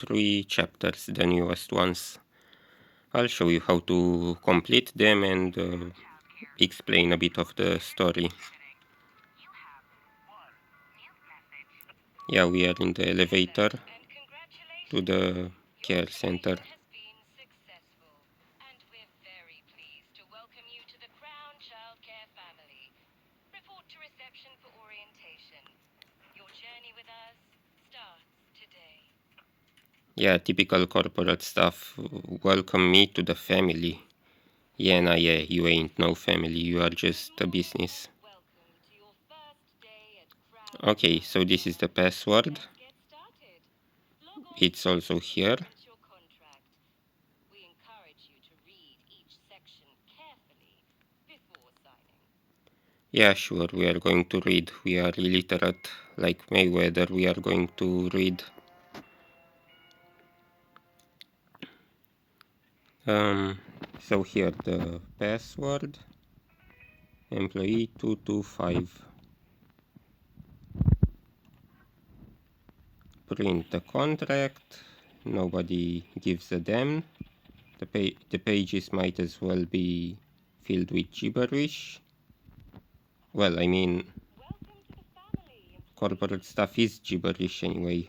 3 chapters, the newest ones. I'll show you how to complete them and explain a bit of the story. Yeah, we are in the elevator to the care center. Yeah, typical corporate stuff. Welcome me to the family. Yeah, nah, yeah, you ain't no family, you are just a business. Okay, so this is the password. It's also here. Yeah, sure, we are going to read. We are illiterate, like Mayweather, we are going to read. So here the password, employee 225. Print the contract, nobody gives a damn. The pages might as well be filled with gibberish. Well, I mean, corporate stuff is gibberish anyway.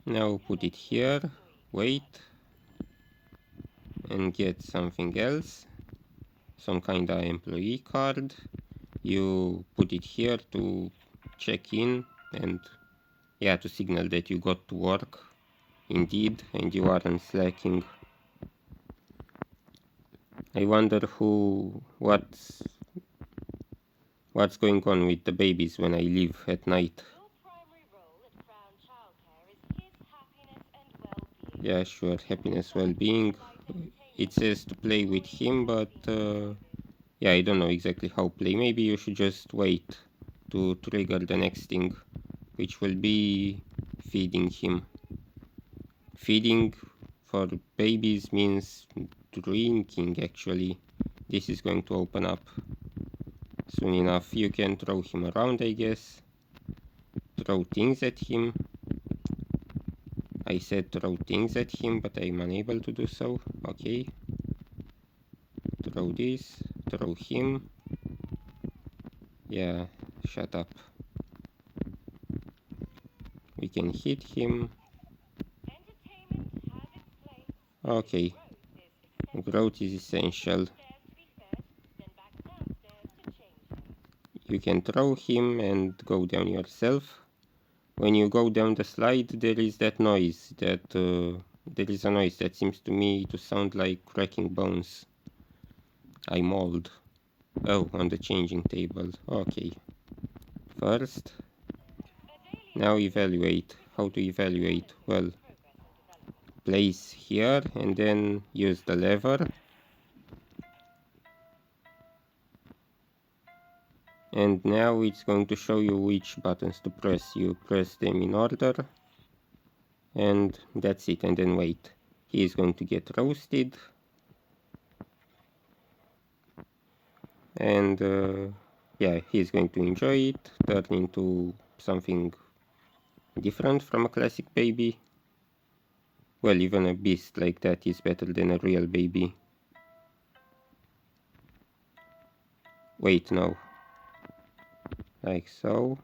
Now put it here, wait, and get something else, some kind of employee card. You put it here to check in and yeah, to signal that you got to work indeed and you aren't slacking. I wonder what's going on with the babies when I leave at night. Yeah, sure, happiness, well-being. It says to play with him, but yeah, I don't know exactly how play. Maybe you should just wait to trigger the next thing, which will be feeding him. Feeding for babies means drinking, actually. This is going to open up soon enough. You can throw him around, I guess. Throw things at him. I said throw things at him, but I'm unable to do so. Okay. Throw this. Throw him. Yeah, shut up. We can hit him. Okay. Growth is essential. You can throw him and go down yourself. When you go down the slide, there is that noise. There is a noise that seems to me to sound like cracking bones. I'm old. Oh, on the changing table. Okay. First. Now evaluate. How to evaluate? Well, place here and then use the lever. And now it's going to show you which buttons to press. You press them in order. And that's it. And then wait. He is going to get roasted. And yeah, he's going to enjoy it. Turn into something different from a classic baby. Well, even a beast like that is better than a real baby. Wait, no. Like so.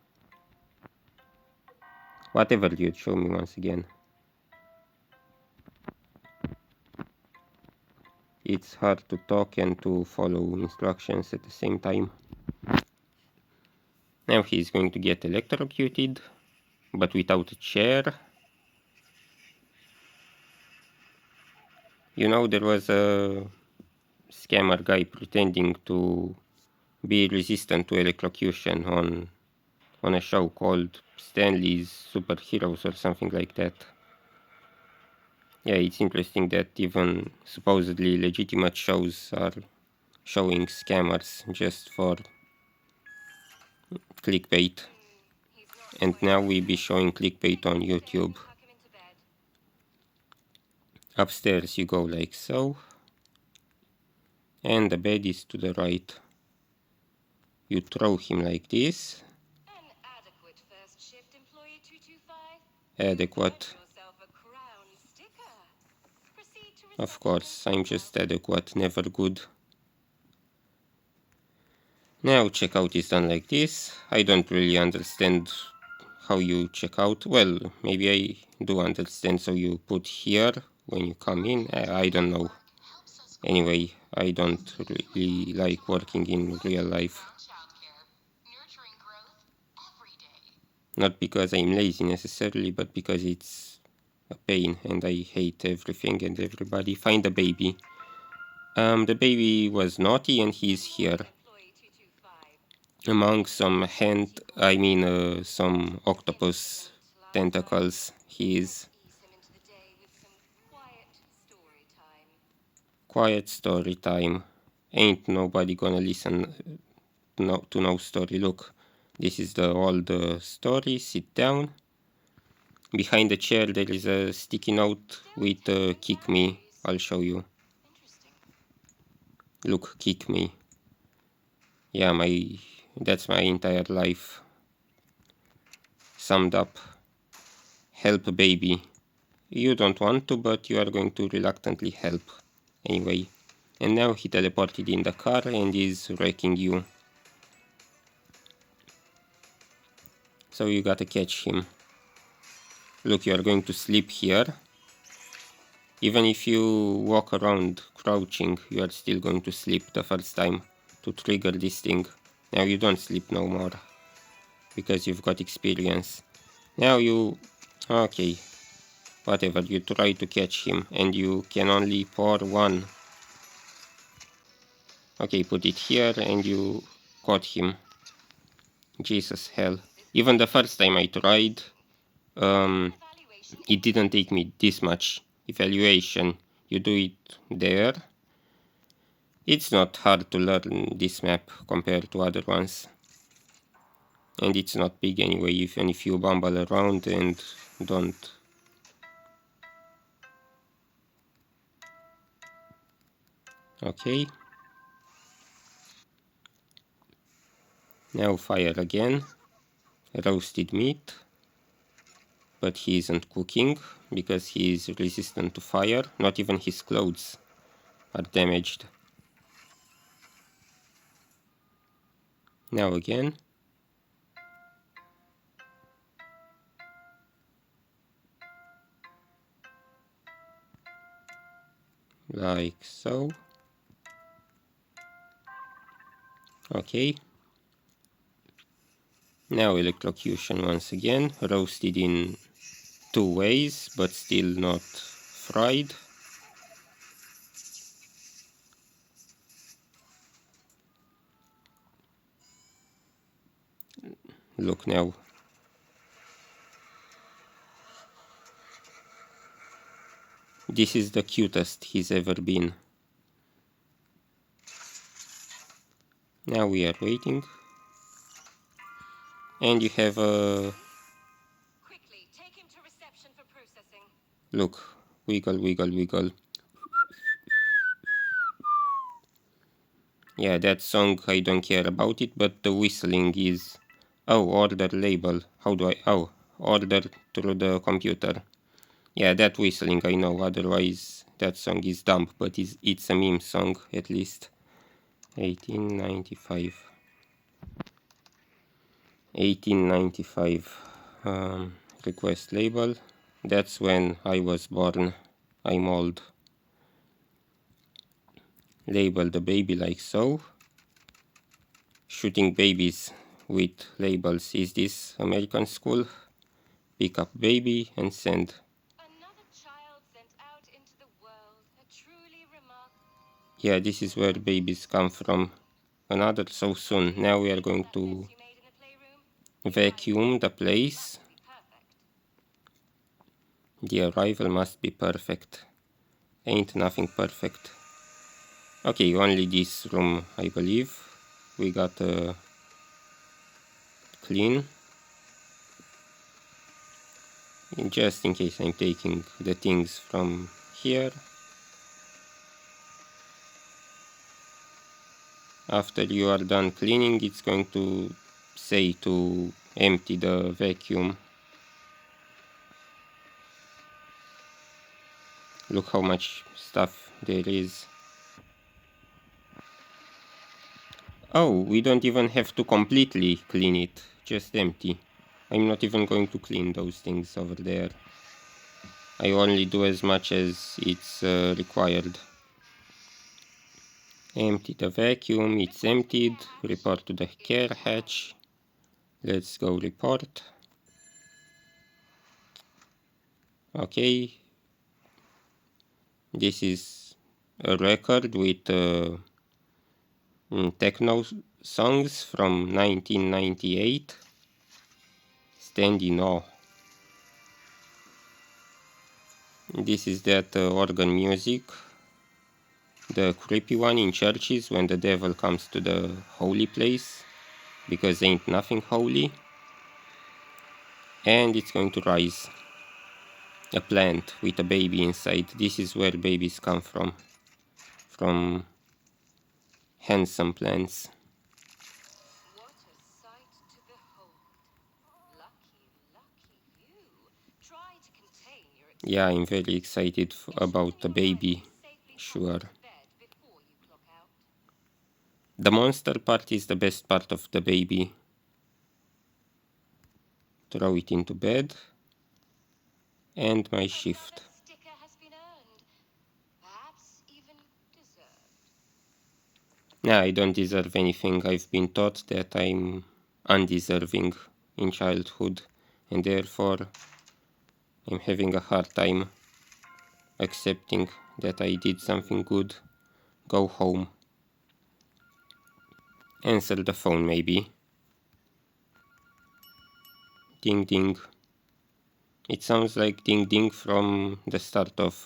Whatever you'd show me once again. It's hard to talk and to follow instructions at the same time. Now he's going to get electrocuted, but without a chair. You know, there was a scammer guy pretending to be resistant to electrocution on a show called Stanley's Superheroes or something like that. Yeah, it's interesting that even supposedly legitimate shows are showing scammers just for clickbait. And now we be showing clickbait on YouTube. Upstairs you go like so. And the bed is to the right. You throw him like this. adequate. Of course, I'm just adequate, never good. Now checkout is done like this. I don't really understand how you check out. Well, maybe I do understand. So you put here when you come in. I don't know. Anyway, I don't really like working in real life. Not because I'm lazy necessarily, but because it's a pain and I hate everything and everybody. Find the baby. The baby was naughty and he's here. Among some some octopus tentacles, he is. Quiet story time. Ain't nobody gonna listen to no story. Look, this is the old story. Sit down. Behind the chair there is a sticky note with kick me. I'll show you. Look, kick me. Yeah, that's my entire life summed up. Help baby. You don't want to, but you are going to reluctantly help anyway. And now he teleported in the car and is wrecking you. So you gotta catch him. Look, you are going to sleep here. Even if you walk around crouching, you are still going to sleep the first time to trigger this thing. Now you don't sleep no more because you've got experience. Now you... okay, whatever, you try to catch him and you can only pour one. Okay, put it here and you caught him. Jesus hell. Even the first time I tried, it didn't take me this much evaluation. You do it there. It's not hard to learn this map compared to other ones. And it's not big anyway, even if you bumble around and don't. Okay. Now fire again. Roasted meat. But he isn't cooking because he is resistant to fire. Not even his clothes are damaged. Now again. Like so. Okay. Now electrocution once again. Roasted in 2 ways, but still not fried. Look now. This is the cutest he's ever been. Now we are waiting. And you have a... quickly, take him to reception for processing. Look, wiggle, wiggle, wiggle. Yeah, that song, I don't care about it, but the whistling is... oh, order label. How do I... oh, order through the computer. Yeah, that whistling I know, otherwise that song is dumb, but it's a meme song at least. 1895. 1895. Request label. That's when I was born. I'm old. Label the baby like so. Shooting babies with labels. Is this American school? Pick up baby and send. Another child sent out into the world. A truly remarkable... yeah, this is where babies come from. Another so soon. Now we are going to vacuum the place. The arrival must be perfect. Ain't nothing perfect. Okay, only this room, I believe. We got clean. Just in case I'm taking the things from here. After you are done cleaning, it's going to say to empty the vacuum. Look how much stuff there is. Oh, we don't even have to completely clean it, just empty. I'm not even going to clean those things over there. I only do as much as it's required. Empty the vacuum, it's emptied. Report to the care hatch. Let's go report. Okay. This is a record with techno songs from 1998. Stand in awe. This is that organ music. The creepy one in churches when the devil comes to the holy place. Because ain't nothing holy. And it's going to rise. A plant with a baby inside. This is where babies come from. From handsome plants. What a sight to behold. Lucky, lucky you. Try to contain your Yeah, I'm very excited about the baby. Sure. The monster part is the best part of the baby. Throw it into bed. And my shift. Nah, I don't deserve anything. I've been taught that I'm undeserving in childhood. And therefore, I'm having a hard time accepting that I did something good. Go home. Answer the phone, maybe. Ding ding. It sounds like ding ding from the start of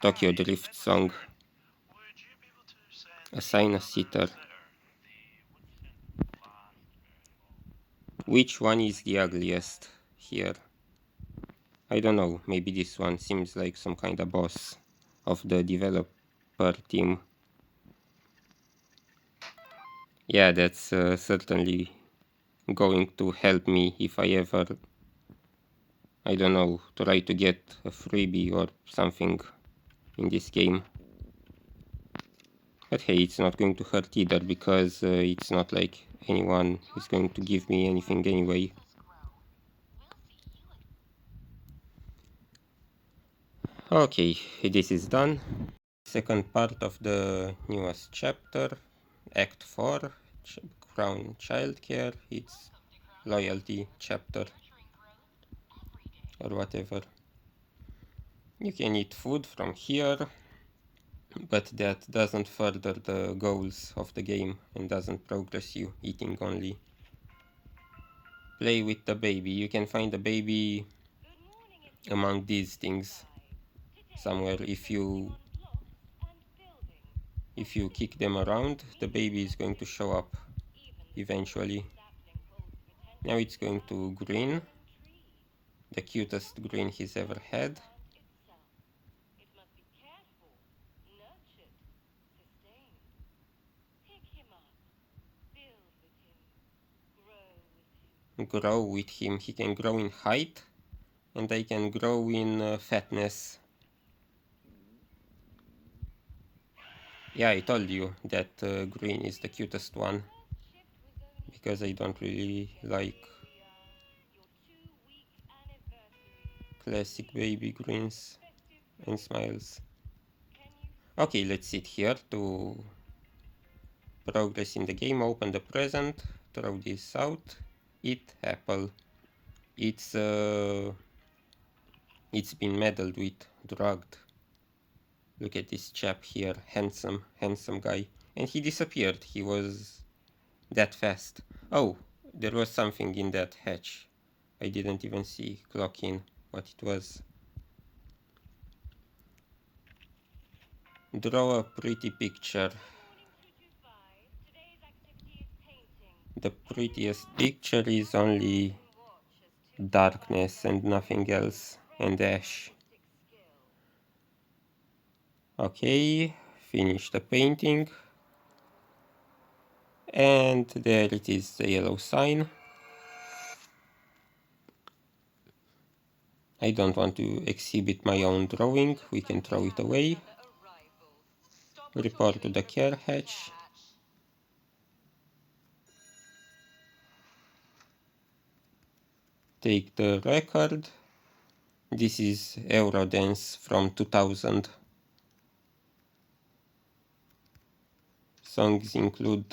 Tokyo Drift song. Assign a sitter. Which one is the ugliest here? I don't know. Maybe this one seems like some kind of boss of the developer team. Yeah, that's certainly going to help me if I ever, I don't know, try to get a freebie or something in this game. But hey, it's not going to hurt either because it's not like anyone is going to give me anything anyway. Okay, this is done. Second part of the newest chapter, Act 4, Crown Childcare. It's loyalty chapter or whatever. You can eat food from here, but that doesn't further the goals of the game and doesn't progress you, eating only. Play with the baby. You can find the baby among these things somewhere. If you kick them around, the baby is going to show up eventually. Now it's going to grin, the cutest grin he's ever had. Grow with him. He can grow in height, and I can grow in fatness. Yeah, I told you that green is the cutest one, because I don't really like classic baby grins and smiles. Okay, let's sit here to progress in the game. Open the present, throw this out, eat apple. It's been meddled with, drugged. Look at this chap here, handsome guy. And he disappeared. He was that fast. Oh, there was something in that hatch. I didn't even see, clock in, what it was. Draw a pretty picture. The prettiest picture is only darkness and nothing else, and ash. Okay, finish the painting. And there it is, the yellow sign. I don't want to exhibit my own drawing. We can throw it away. Report to the care hatch. Take the record. This is Eurodance from 2000. Songs include,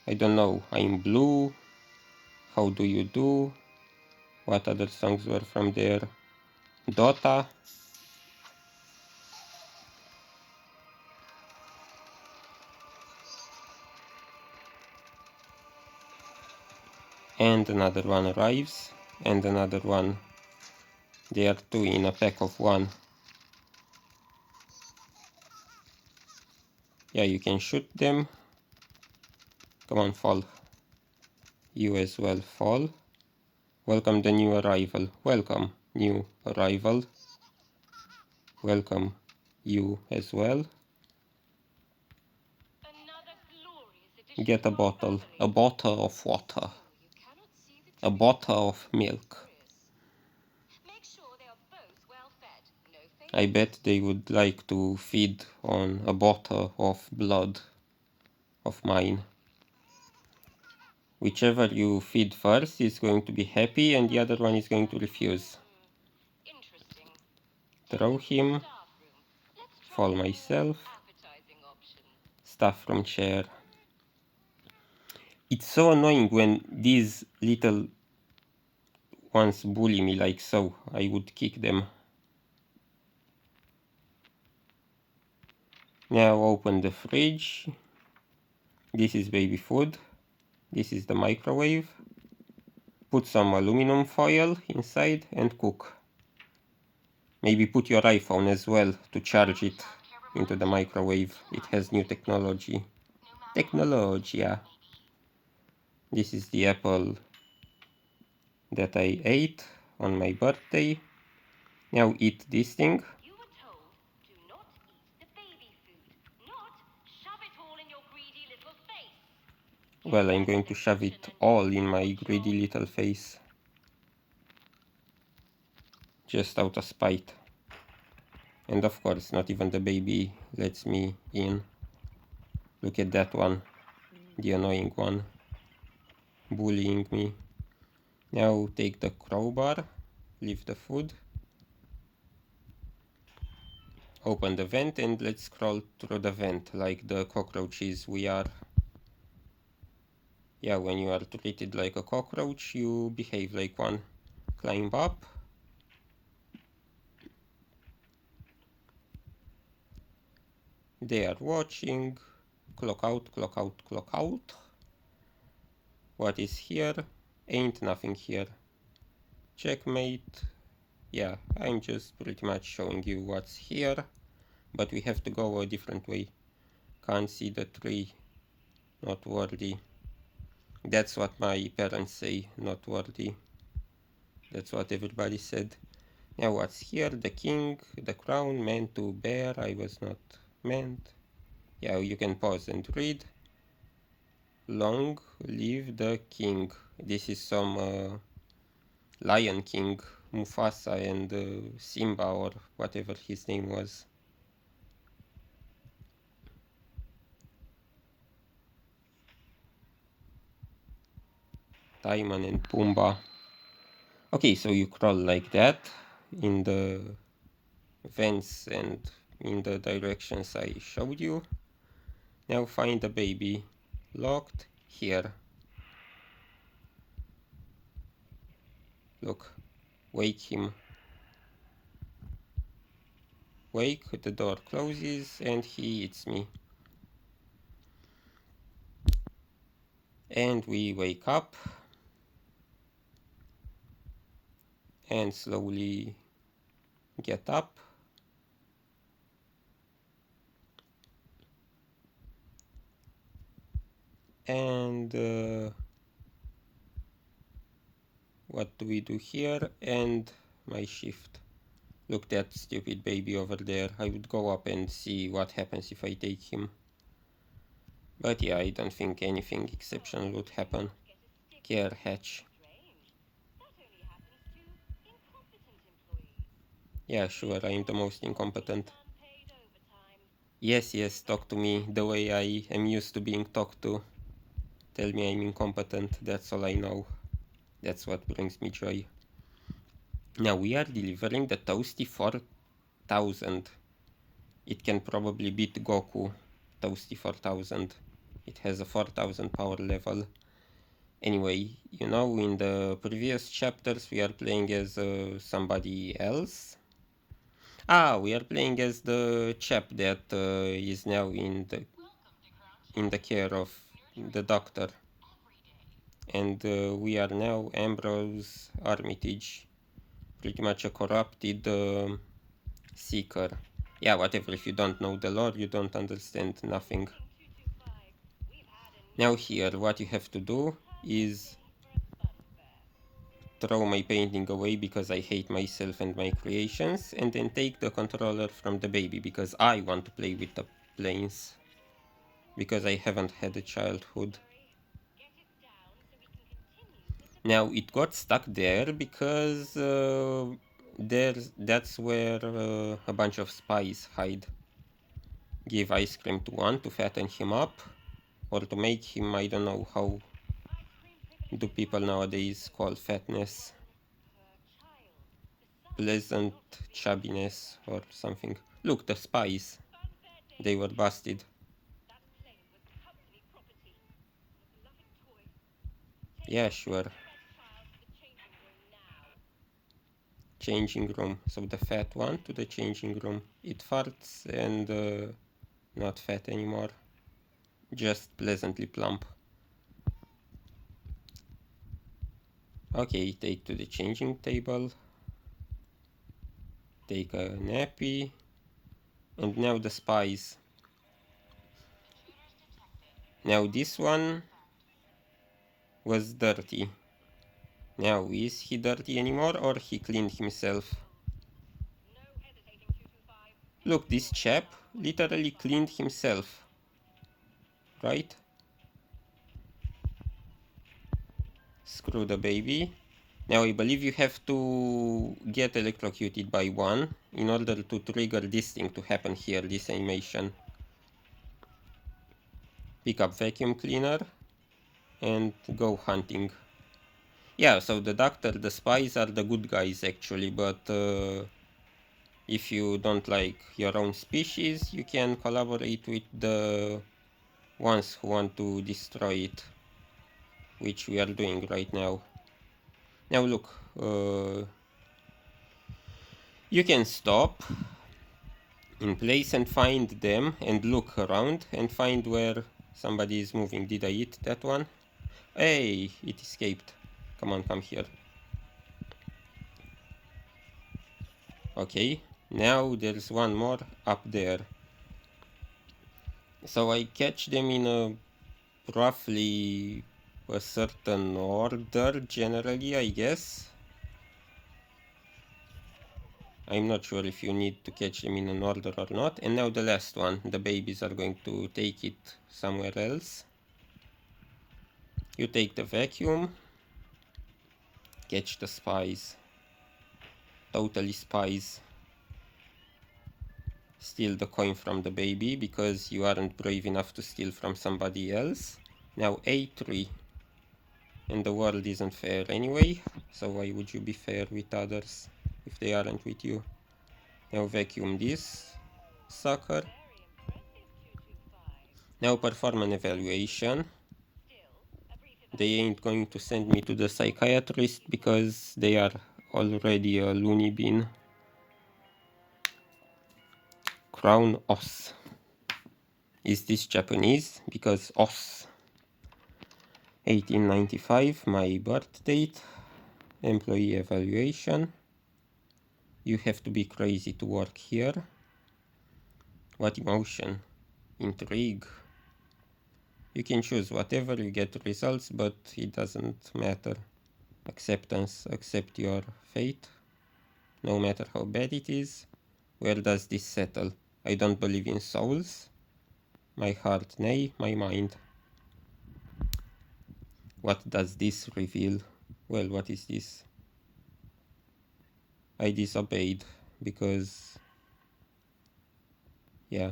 I don't know, I'm Blue, How Do You Do, what other songs were from there, Dota, and another one arrives, and another one. They are two in a pack of one. Yeah, you can shoot them. Come on, fall. You as well, fall. Welcome the new arrival. Welcome, new arrival. Welcome, you as well. Get a bottle of water, a bottle of milk. I bet they would like to feed on a bottle of blood of mine. Whichever you feed first is going to be happy and the other one is going to refuse. Throw him. Fall myself. Stuff from chair. It's so annoying when these little ones bully me like so. I would kick them. Now open the fridge. This is baby food. This is the microwave. Put some aluminum foil inside and cook. Maybe put your iPhone as well to charge it into the microwave. It has new technology. Technologia. This is the apple that I ate on my birthday. Now eat this thing. Well, I'm going to shove it all in my greedy little face. Just out of spite. And of course, not even the baby lets me in. Look at that one. The annoying one. Bullying me. Now take the crowbar. Leave the food. Open the vent and let's crawl through the vent like the cockroaches we are. Yeah, when you are treated like a cockroach, you behave like one. Climb up. They are watching. Clock out, clock out, clock out. What is here? Ain't nothing here. Checkmate. Yeah, I'm just pretty much showing you what's here. But we have to go a different way. Can't see the tree. Not worthy. That's what my parents say, not worthy. That's what everybody said. Now what's here? The king, the crown, meant to bear. I was not meant. Yeah, you can pause and read. Long live the king. This is some Lion King, Mufasa and Simba or whatever his name was. Timon and Pumbaa. Okay, so you crawl like that in the vents and in the directions I showed you. Now find the baby. Locked here. Look, wake him. Wake, the door closes and he eats me. And we wake up. And slowly get up. And what do we do here? And my shift. Look, that stupid baby over there. I would go up and see what happens if I take him. But yeah, I don't think anything exceptional would happen. Care hatch. Yeah, sure, I am the most incompetent. Yes, yes, talk to me the way I am used to being talked to. Tell me I'm incompetent, that's all I know. That's what brings me joy. Now we are delivering the Toasty 4000. It can probably beat Goku Toasty 4000. It has a 4000 power level. Anyway, you know, in the previous chapters we are playing as somebody else. We are playing as the chap that is now in the care of the doctor. And we are now Ambrose Armitage, pretty much a corrupted seeker. Yeah, whatever, if you don't know the lore, you don't understand nothing. Now here, what you have to do is throw my painting away because I hate myself and my creations, and then take the controller from the baby because I want to play with the planes. Because I haven't had a childhood. Now it got stuck there because that's where a bunch of spies hide. Give ice cream to one to fatten him up, or to make him, I don't know how do people nowadays call fatness, pleasant chubbiness or something. Look, the spies, they were busted. Yeah, sure. Changing room. So the fat one to the changing room. It farts and not fat anymore. Just pleasantly plump. Okay, take to the changing table. Take a nappy. And now the spies. Now this one was dirty. Now is he dirty anymore or he cleaned himself? Look, this chap literally cleaned himself. Right? Screw the baby. Now I believe you have to get electrocuted by one in order to trigger this thing to happen here, this animation. Pick up vacuum cleaner and go hunting. Yeah, so the doctor, the spies are the good guys actually, but if you don't like your own species, you can collaborate with the ones who want to destroy it, which we are doing right now. Now look, you can stop in place and find them and look around and find where somebody is moving. Did I eat that one? Hey, it escaped. Come on, come here. Okay, now there's one more up there. So I catch them in a roughly a certain order generally, I guess. I'm not sure if you need to catch them in an order or not. And now the last one. The babies are going to take it somewhere else. You take the vacuum. Catch the spies. Totally spies. Steal the coin from the baby because you aren't brave enough to steal from somebody else. Now A3. And the world isn't fair anyway, so why would you be fair with others if they aren't with you? Now vacuum this sucker. Now perform an evaluation. They ain't going to send me to the psychiatrist because they are already a loony bin. Crown os. Is this Japanese? Because os. 1895, my birth date. Employee evaluation. You have to be crazy to work here. What emotion? Intrigue. You can choose whatever, you get results, but it doesn't matter. Acceptance. Accept your fate, no matter how bad it is. Where does this settle? I don't believe in souls. My heart, nay, my mind. What does this reveal? Well, what is this? I disobeyed. because, yeah.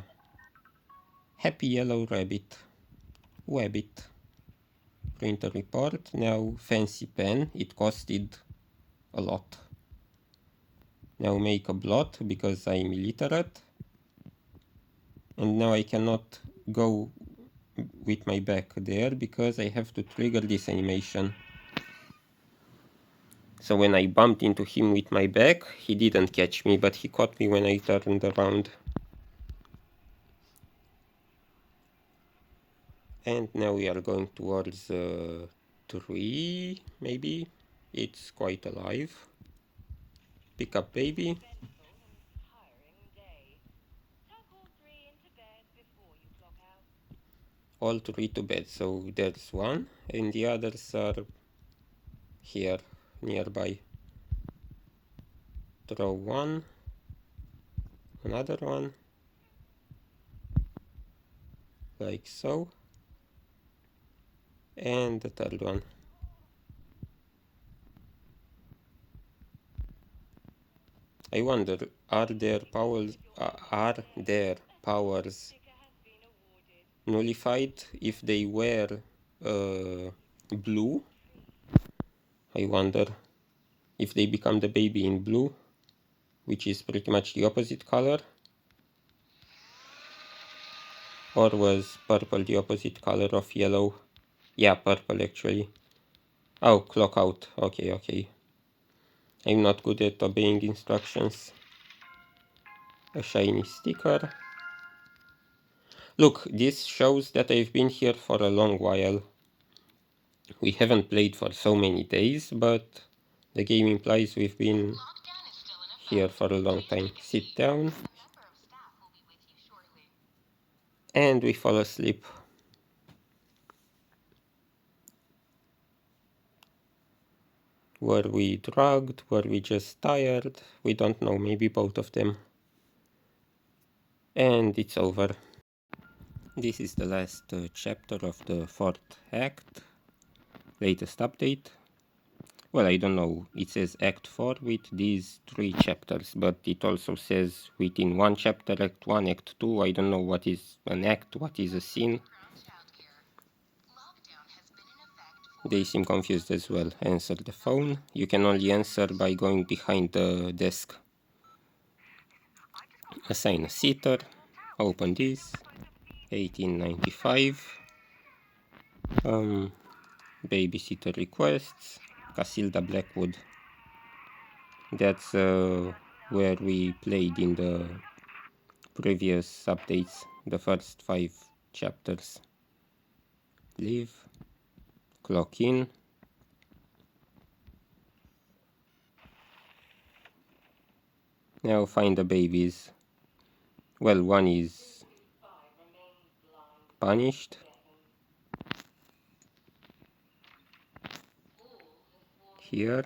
Happy yellow rabbit. Wabbit. Printer report. Now fancy pen. It costed a lot. Now make a blot because I'm illiterate. And now I cannot go with my back there because I have to trigger this animation. So when I bumped into him with my back, he didn't catch me, but he caught me when I turned around. And now we are going towards 3, maybe. It's quite alive. Pick up baby. All 3 to bed, so there's one, and the others are here, nearby. Throw one, another one, like so, and the third one. I wonder, are their powers nullified if they wear blue? I wonder if they become the baby in blue, which is pretty much the opposite color. Or was purple the opposite color of yellow? Yeah, purple actually. Oh, clock out. Okay, okay. I'm not good at obeying instructions. A shiny sticker. Look, this shows that I've been here for a long while. We haven't played for so many days, but the game implies we've been here for a long time. Sit down. And we fall asleep. Were we drugged? Were we just tired? We don't know, maybe both of them. And it's over. This is the last chapter of the 4th act. Latest update. Well, I don't know. It says Act 4 with these 3 chapters, but it also says within 1 chapter, Act 1, Act 2. I don't know what is an act, what is a scene. They seem confused as well. Answer the phone. You can only answer by going behind the desk. Assign a sitter. Open this. 1895. Babysitter requests. Casilda Blackwood. That's where we played in the previous updates, the first 5 chapters. Leave. Clock in. Now find the babies. Well, one is punished. Here.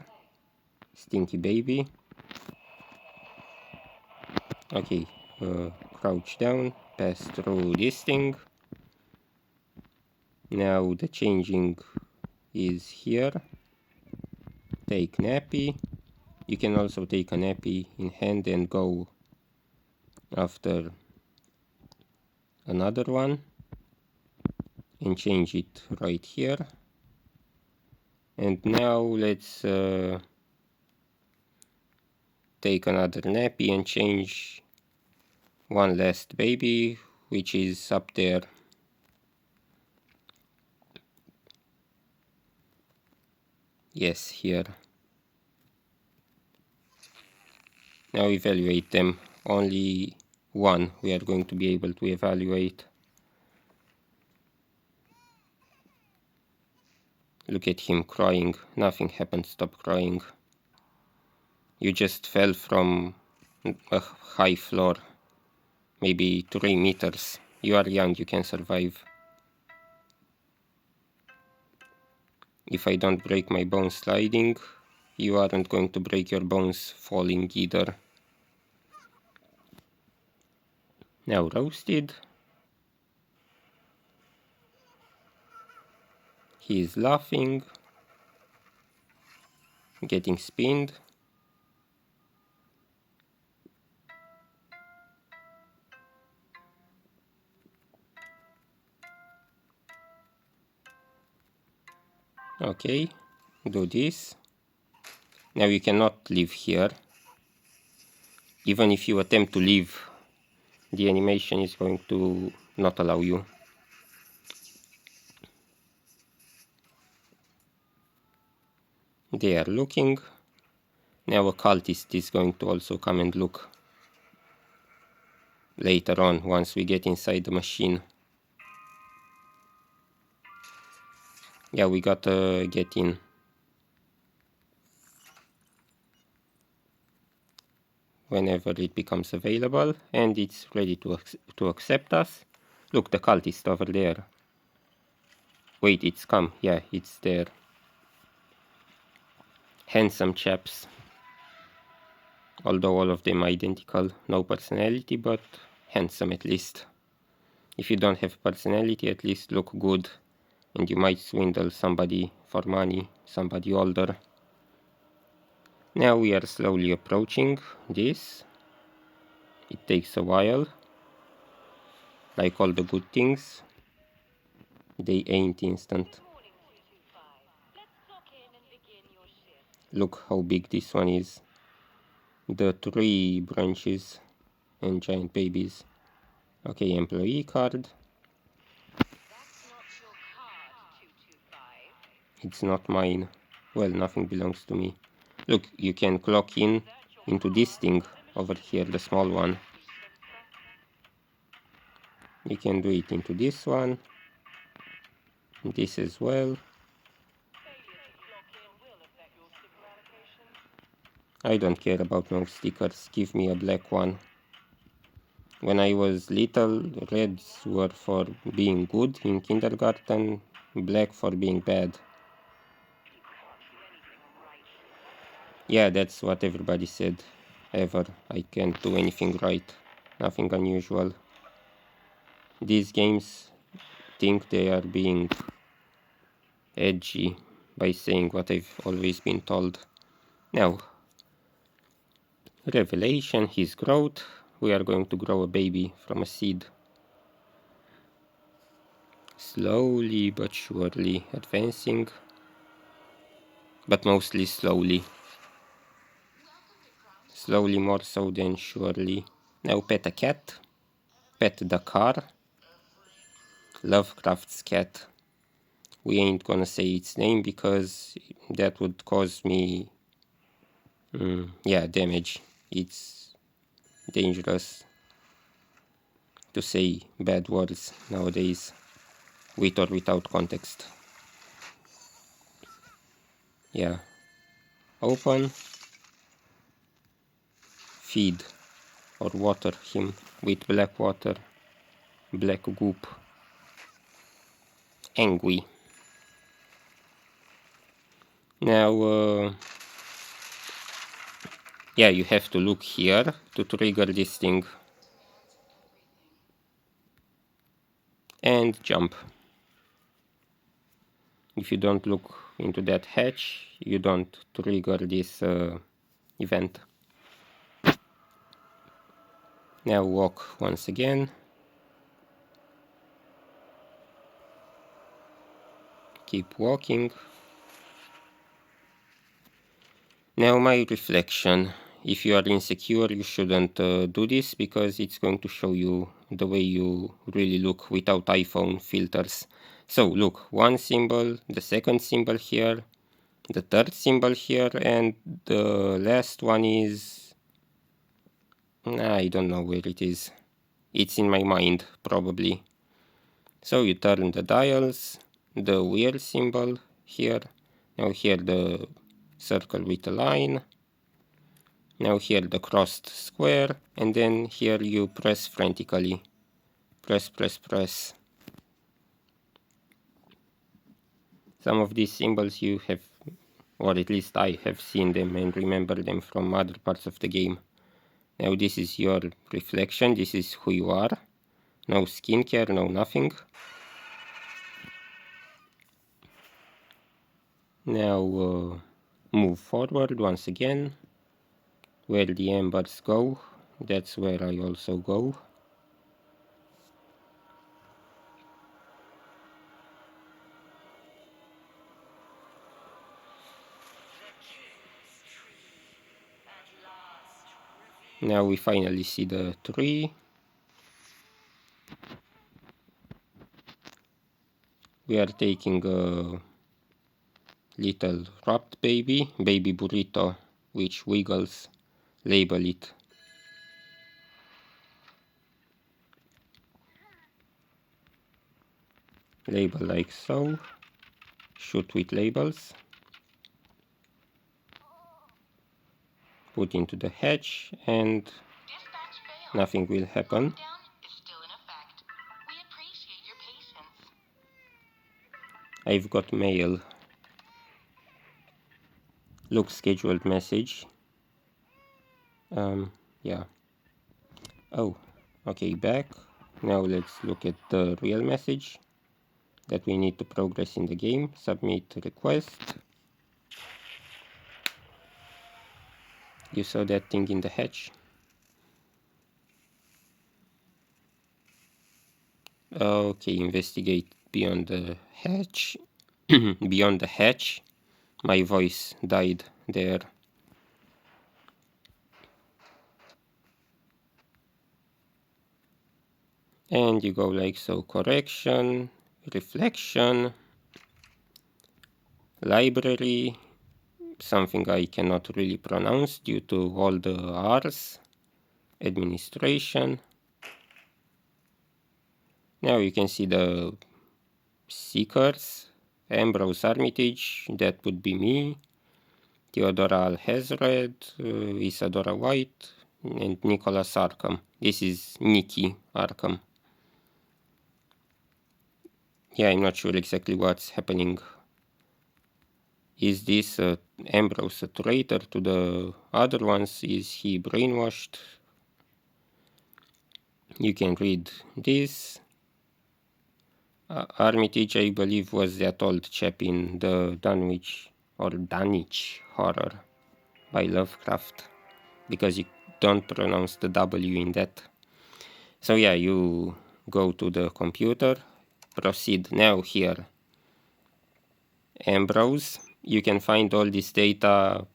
Stinky baby. Okay, crouch down, pass through this thing. Now the changing is here. Take nappy. You can also take a nappy in hand and go after another one and change it right here. And now let's take another nappy and change one last baby, which is up there. Yes, here. Now evaluate them. Only one we are going to be able to evaluate. Look at him crying. Nothing happened. Stop crying. You just fell from a high floor. Maybe 3 meters. You are young, you can survive. If I don't break my bones sliding, you aren't going to break your bones falling either. Now roasted. He is laughing. Getting spinned. Okay, do this. Now you cannot leave here. Even if you attempt to leave, the animation is going to not allow you. They are looking. Now a cultist is going to also come and look later on, once we get inside the machine. Yeah, we gotta get in. Whenever it becomes available, and it's ready to accept us. Look, the cultist over there. Wait, it's come. Yeah, it's there. Handsome chaps. Although all of them identical, no personality, but handsome at least. If you don't have personality, at least look good, and you might swindle somebody for money, somebody older. Now we are slowly approaching this. It takes a while. Like all the good things, they ain't instant. Look how big this one is. The 3 branches and giant babies. Okay, employee card. It's not mine. Well, nothing belongs to me. Look, you can clock in into this thing over here, the small one. You can do it into this one. This as well. I don't care about no stickers. Give me a black one. When I was little, reds were for being good in kindergarten, black for being bad. Yeah, that's what everybody said. Ever. I can't do anything right. Nothing unusual. These games think they are being edgy by saying what I've always been told. Now, revelation, his growth. We are going to grow a baby from a seed. Slowly but surely advancing, but mostly slowly. Slowly more so than surely. Now pet a cat. Pet the car. Lovecraft's cat. We ain't gonna say its name because that would cause me damage. It's dangerous to say bad words nowadays, with or without context. Yeah. Open. Feed or water him with black water, black goop. Angry. Now, yeah, you have to look here to trigger this thing. And jump. If you don't look into that hatch, you don't trigger this event. Now walk once again. Keep walking. Now my reflection. If you are insecure, you shouldn't do this because it's going to show you the way you really look without iPhone filters. So look, one symbol, the second symbol here, the third symbol here, and the last one is... I don't know where it is. It's in my mind, probably. So you turn the dials, the wheel symbol here, now here the circle with a line, now here the crossed square, and then here you press frantically. Press, press, press. Some of these symbols you have, or at least I have seen them and remember them from other parts of the game. Now this is your reflection, this is who you are. No skincare, no nothing. Now move forward once again. Where the embers go, that's where I also go. Now we finally see the tree. We are taking a little wrapped baby burrito, which wiggles. Label it. Label like so. Shoot with labels. Put into the hatch and nothing will happen. I've got mail. Look, scheduled message. Yeah. Oh, okay, back. Now let's look at the real message that we need to progress in the game. Submit request. You saw that thing in the hatch? Okay, investigate beyond the hatch. Beyond the hatch. My voice died there. And you go like so. Correction, reflection, library, something I cannot really pronounce due to all the R's, administration. Now you can see the seekers, Ambrose Armitage, that would be me, Theodora Alhazred, Isadora White, and Nicolas Arkham. This is Nikki Arkham. Yeah, I'm not sure exactly what's happening. Is this Ambrose a traitor to the other ones? Is he brainwashed? You can read this. Armitage, I believe, was that old chap in the Dunwich or Dunwich horror by Lovecraft, because you don't pronounce the W in that. So yeah, you go to the computer, proceed now here. Ambrose, you can find all this data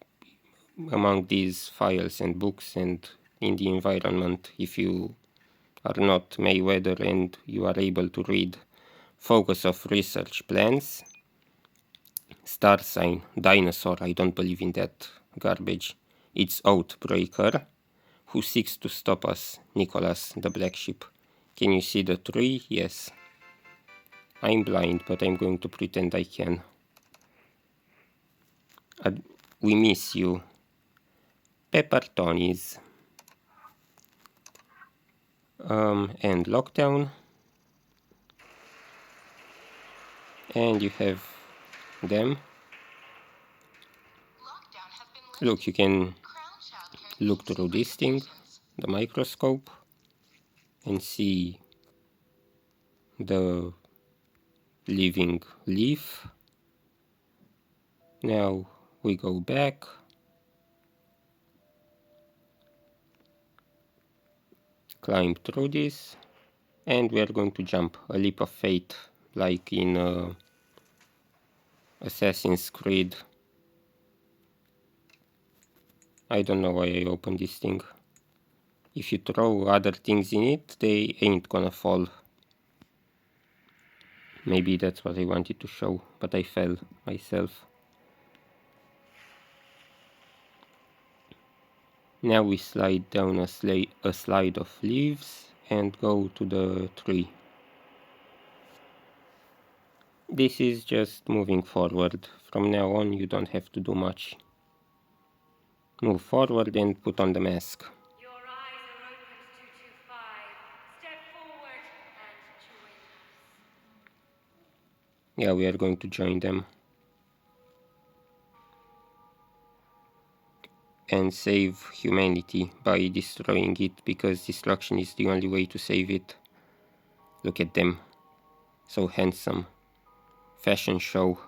among these files and books and in the environment if you are not Mayweather and you are able to read. Focus of research plans. Star sign, dinosaur, I don't believe in that garbage. It's Outbreaker. Who seeks to stop us? Nicolas, the black sheep. Can you see the tree? Yes. I'm blind, but I'm going to pretend I can. We miss you. Pepper Tonys. And lockdown. And you have them. Look, you can look through this thing, the microscope, and see the living leaf. Now we go back. Climb through this. And we are going to jump a leap of faith, like in Assassin's Creed. I don't know why I opened this thing. If you throw other things in it, they ain't gonna fall. Maybe that's what I wanted to show, but I fell myself. Now we slide down a slide of leaves and go to the tree. This is just moving forward. From now on you don't have to do much. Move forward and put on the mask. Your eyes are opened, 225. Step forward and join us. Yeah, we are going to join them. And save humanity by destroying it, because destruction is the only way to save it. Look at them. So handsome. Fashion show.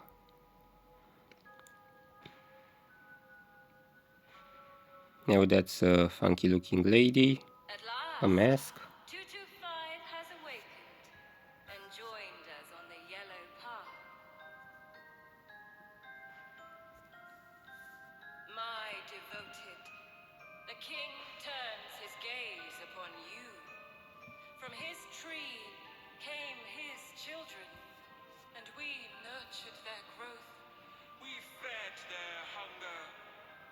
Now that's a funky looking lady. At last, A mask. 225 has awakened and joined us on the yellow path. My devoted The king turns his gaze upon you. From his tree came his children, and we nurtured their growth. We fed their hunger.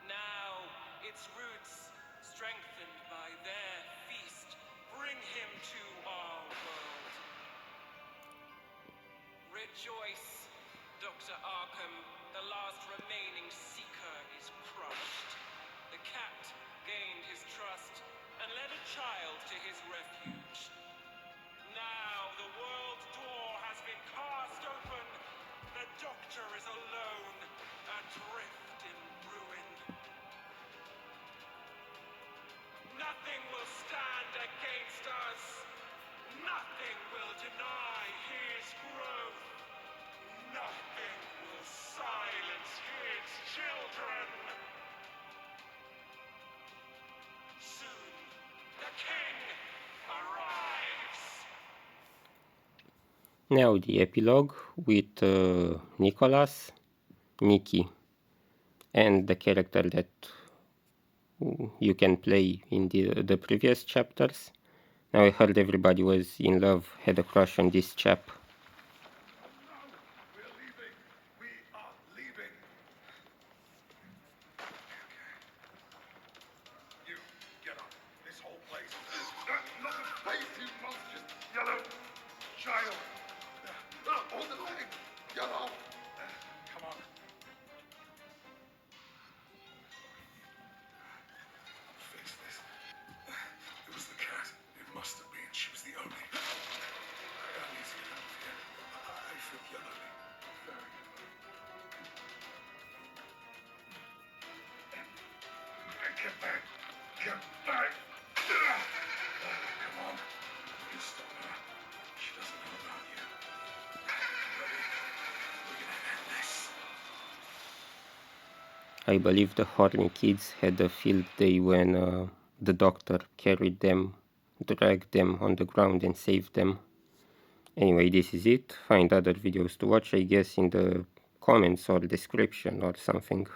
Now, its roots, strengthened by their feast, bring him to our world. Rejoice, Dr. Arkham. The last remaining seeker is crushed. The cat gained his trust and led a child to his refuge. Now the world's door has been cast open. The Doctor is alone, adrift in ruin. Nothing will stand against us. Nothing will deny his growth. Nothing will silence his children. Soon, the king arrives. Now the epilogue with Nicolas, Nikki, and the character that you can play in the previous chapters. Now I heard everybody was in love, had a crush on this chap. We're leaving. We are leaving. You, get up. This whole place. Not a place, you monstrous yellow child. On the leg. Get up. Come on. Fix this. It was the cat. It must have been. She was the only. I need to get out of here. I feel yellowy. Very yellowy. Get back. Get back. Come on. You stop her. She doesn't know about you. Ready? We're gonna end this. I believe the horny kids had a field day when the doctor carried them, dragged them on the ground and saved them. Anyway, this is it. Find other videos to watch, I guess, in the comments or description or something.